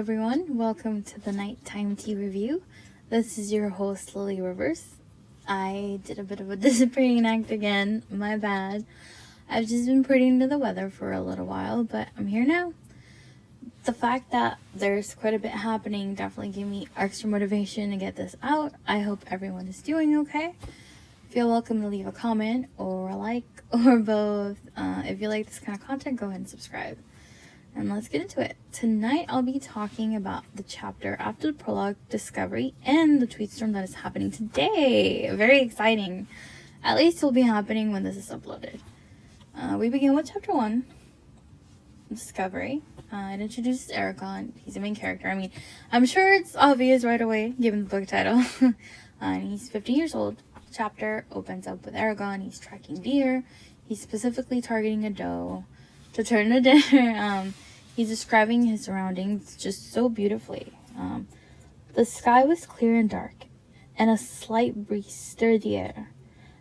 everyone, welcome to the nighttime tea review. This is your host Lily Rivers. I did a bit of a disappearing act again, my bad. I've just been pretty into the weather for a little while, but I'm here now. The fact that there's quite a bit happening definitely gave me extra motivation to get this out. I hope everyone is doing okay. Feel welcome to leave a comment or a like or both. If you like this kind of content, go ahead and subscribe. And let's get into it. Tonight, I'll be talking about the chapter after the prologue, Discovery, and the tweet storm that is happening today. Very exciting. At least it will be happening when this is uploaded. We begin with chapter 1, Discovery. It introduces Eragon. He's the main character. I mean, I'm sure it's obvious right away, given the book title. And he's 50 years old. The chapter opens up with Eragon. He's tracking deer. He's specifically targeting a doe to turn to dinner. He's describing his surroundings just so beautifully. The sky was clear and dark, and a slight breeze stirred the air.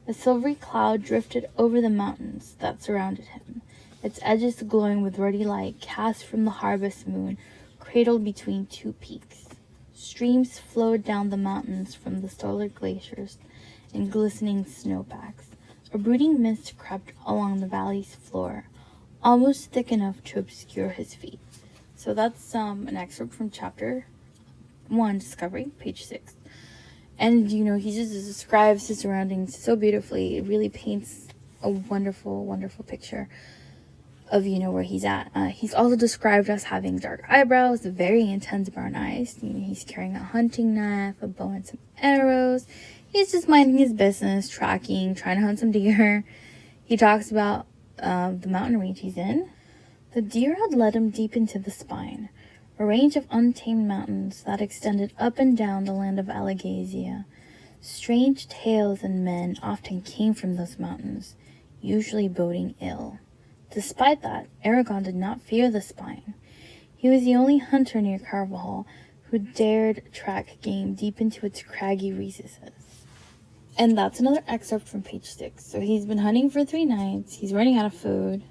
A silvery cloud drifted over the mountains that surrounded him, its edges glowing with ruddy light cast from the harvest moon, cradled between two peaks. Streams flowed down the mountains from the solar glaciers in glistening snowpacks. A brooding mist crept along the valley's floor, almost thick enough to obscure his feet. So that's an excerpt from chapter 1, Discovery, page 6. And, he just describes his surroundings so beautifully. It really paints a wonderful, wonderful picture of, where he's at. He's also described as having dark eyebrows, very intense brown eyes. He's carrying a hunting knife, a bow, and some arrows. He's just minding his business, tracking, trying to hunt some deer. He talks about the mountain range he's in. The deer had led him deep into the spine, a range of untamed mountains that extended up and down the land of Alagasia. Strange tales and men often came from those mountains, usually boding ill. Despite that, Eragon did not fear the spine. He was the only hunter near Carvajal who dared track game deep into its craggy recesses. And that's another excerpt from page 6. So he's been hunting for 3 nights. He's running out of food.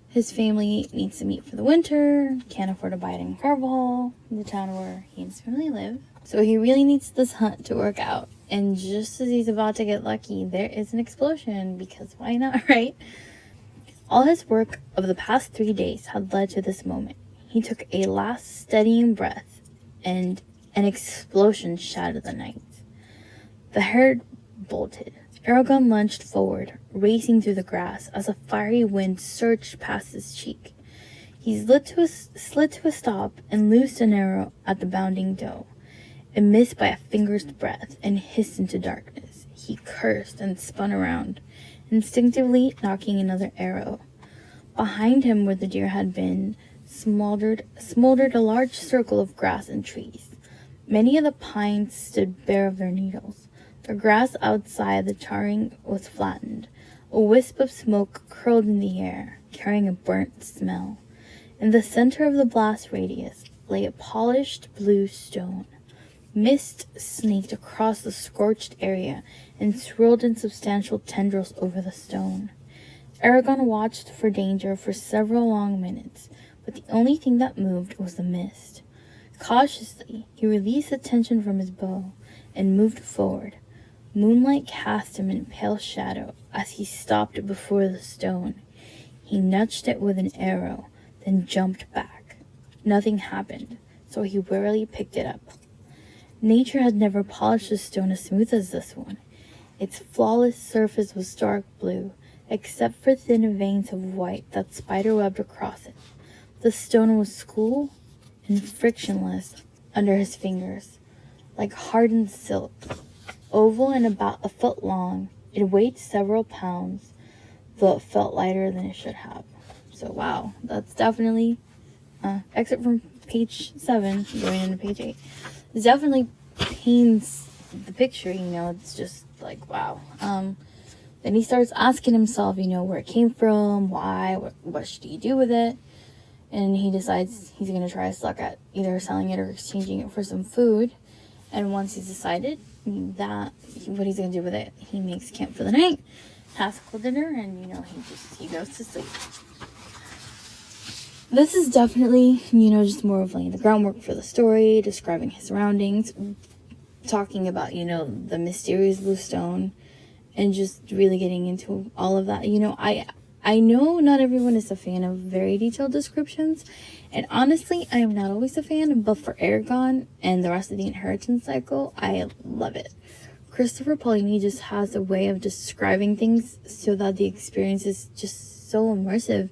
His family needs some meat for the winter. Can't afford to buy it in Carvajal, the town where he and his family live. So he really needs this hunt to work out. And just as he's about to get lucky, there is an explosion. Because why not, right? All his work of the past 3 days had led to this moment. He took a last steadying breath, and an explosion shattered the night. The herd bolted. Eragon lunged forward, racing through the grass as a fiery wind surged past his cheek. He slid to a stop and loosed an arrow at the bounding doe. It missed by a finger's breadth and hissed into darkness. He cursed and spun around, instinctively knocking another arrow. Behind him, where the deer had been, smoldered a large circle of grass and trees. Many of the pines stood bare of their needles. The grass outside the charring was flattened. A wisp of smoke curled in the air, carrying a burnt smell. In the center of the blast radius lay a polished blue stone. Mist snaked across the scorched area and swirled in substantial tendrils over the stone. Eragon watched for danger for several long minutes, but the only thing that moved was the mist. Cautiously, he released the tension from his bow and moved forward. Moonlight cast him in pale shadow as he stopped before the stone. He nudged it with an arrow, then jumped back. Nothing happened, so he warily picked it up. Nature had never polished a stone as smooth as this one. Its flawless surface was dark blue, except for thin veins of white that spiderwebbed across it. The stone was cool and frictionless under his fingers, like hardened silk. Oval and about a foot long, it weighed several pounds, though it felt lighter than it should have. So wow, that's definitely excerpt from page 7 going into page 8. It definitely paints the picture, it's just like wow. Then he starts asking himself, where it came from, why, what should he do with it? And he decides he's going to try his luck at either selling it or exchanging it for some food. And once he's decided that what he's going to do with it, he makes camp for the night, has a cool dinner, and he goes to sleep. This is definitely, just more of laying the groundwork for the story, describing his surroundings, talking about, the mysterious blue stone, and just really getting into all of that. I know not everyone is a fan of very detailed descriptions, and honestly, I am not always a fan, but for Eragon and the rest of the inheritance cycle, I love it. Christopher Paolini just has a way of describing things so that the experience is just so immersive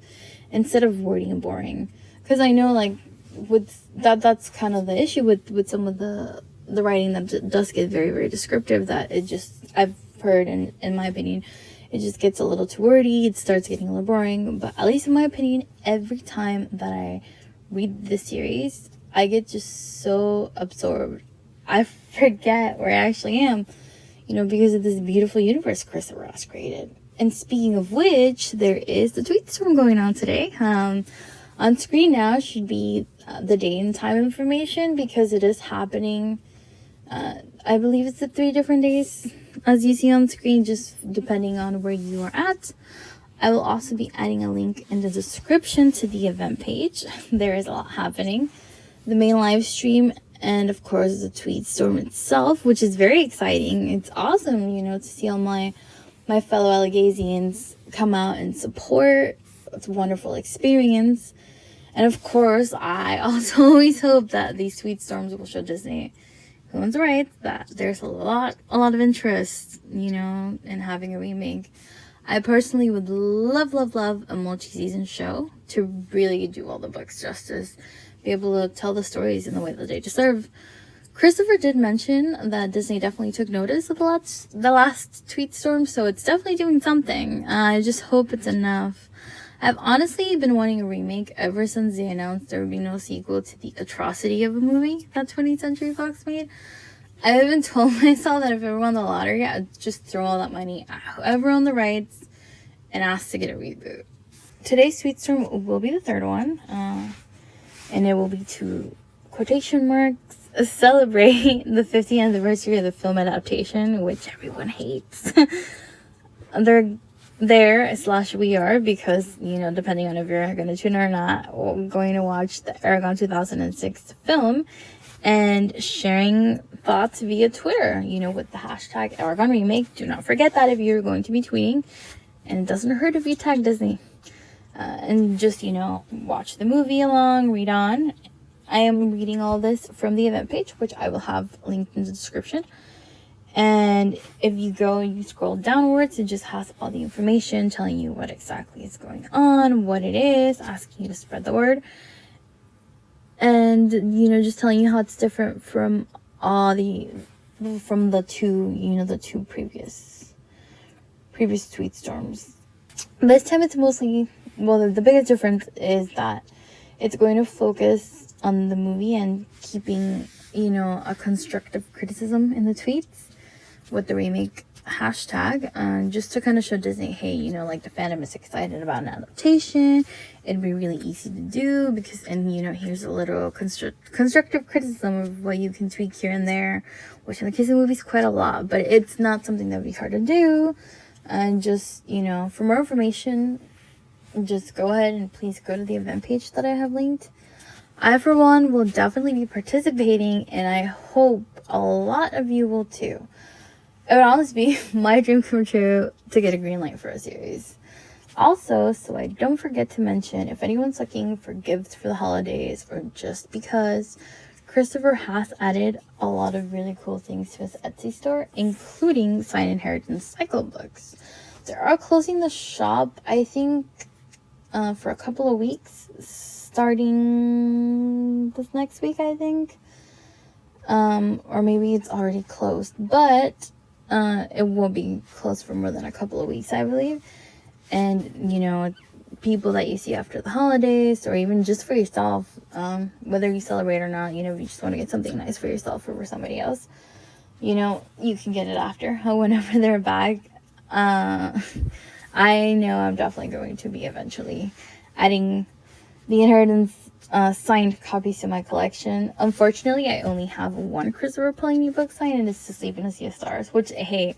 instead of wordy and boring. Because I know, like, that's kind of the issue with some of the writing that does get very, very descriptive, that it just, I've heard, in my opinion, it just gets a little too wordy, it starts getting a little boring. But at least in my opinion, every time that I read the series, I get just so absorbed. I forget where I actually am, because of this beautiful universe Christopher has created. And speaking of which, there is the tweet storm going on today. On screen now should be the date and time information, because it is happening. I believe it's at 3 different days, as you see on screen, just depending on where you are at. I will also be adding a link in the description to the event page. There is a lot happening. The main live stream, and of course the tweet storm itself, which is very exciting. It's awesome, to see all my fellow Alleghasians come out and support. It's a wonderful experience. And of course, I also always hope that these tweet storms will show Disney, who owns the rights, that there's a lot of interest, in having a remake. I personally would love a multi-season show to really do all the books justice, be able to tell the stories in the way that they deserve. Christopher did mention that Disney definitely took notice of the last tweet storm, so it's definitely doing something. I just hope it's enough. I've honestly been wanting a remake ever since they announced there would be no sequel to the atrocity of a movie that 20th Century Fox made. I even told myself that if I ever won the lottery, I'd just throw all that money at whoever owned the rights and ask to get a reboot. Today's tweet storm will be the third one, and it will be to quotation marks celebrate the 50th anniversary of the film adaptation, which everyone hates. They're there / we are, because depending on if you're going to tune in or not, we're going to watch the Eragon 2006 film and sharing thoughts via Twitter, with the hashtag Eragon remake. Do not forget that if you're going to be tweeting, and it doesn't hurt if you tag Disney, and just watch the movie along, read on. I am reading all this from the event page, which I will have linked in the description. And if you go and you scroll downwards, it just has all the information telling you what exactly is going on, what it is, asking you to spread the word. And, just telling you how it's different from the two previous tweet storms. This time it's mostly, the biggest difference is that it's going to focus on the movie and keeping, a constructive criticism in the tweets with the remake hashtag, just to kind of show Disney, hey, the fandom is excited about an adaptation. It'd be really easy to do because, here's a little constructive criticism of what you can tweak here and there, which in the case of movies, quite a lot, but it's not something that would be hard to do. And just, for more information, just go ahead and please go to the event page that I have linked. I, for one, will definitely be participating, and I hope a lot of you will too. It would honestly be my dream come true to get a green light for a series. Also, so I don't forget to mention, if anyone's looking for gifts for the holidays or just because, Christopher has added a lot of really cool things to his Etsy store, including signed Inheritance Cycle books. They are closing the shop, I think, for a couple of weeks, starting this next week, I think. Or maybe it's already closed, but it won't be closed for more than a couple of weeks, I believe. And, people that you see after the holidays, or even just for yourself, whether you celebrate or not, if you just want to get something nice for yourself or for somebody else, you can get it after, whenever they're back. I know I'm definitely going to be eventually adding the Inheritance signed copies to my collection. Unfortunately, I only have one Christopher Paolini book signed, and it's To Sleep in a Sea of Stars, which, hey,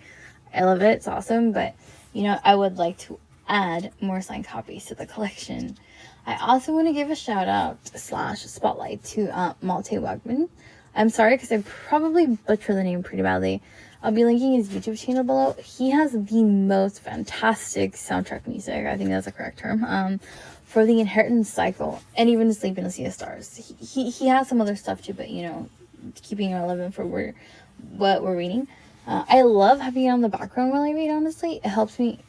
I love it. It's awesome, but, I would like to add more signed copies to the collection. I also want to give a shout out / spotlight to Malte Wegmann. I'm sorry because I probably butcher the name pretty badly. I'll be linking his YouTube channel below. He has the most fantastic soundtrack music, I think that's the correct term, for the Inheritance Cycle and even the Sleep in the Sea of Stars. He has some other stuff too, but you know, keeping it relevant for what we're reading. I love having it on the background while I read, honestly. It helps me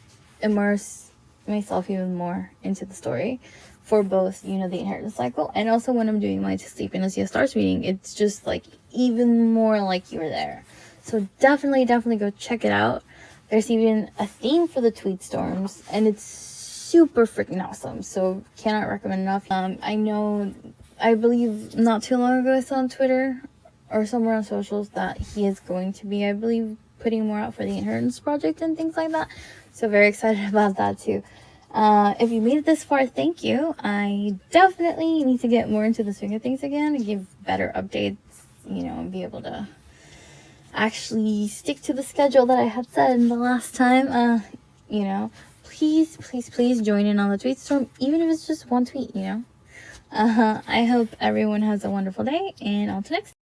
immerse myself even more into the story for both, you know, the Inheritance Cycle and also when I'm doing my To Sleep in a Sea of Stars reading. It's just like even more like you were there. So definitely go check it out. There's even a theme for the tweet storms and it's super freaking awesome. So cannot recommend enough. I believe not too long ago I saw on Twitter or somewhere on socials that he is going to be, I believe, putting more out for the Inheritance Project and things like that. So very excited about that too. If you made it this far, thank you. I definitely need to get more into the swing of things again and give better updates, you know, and be able to actually stick to the schedule that I had said in the last time. You know, please join in on the tweet storm, even if it's just one tweet, you know. I hope everyone has a wonderful day, and on to next.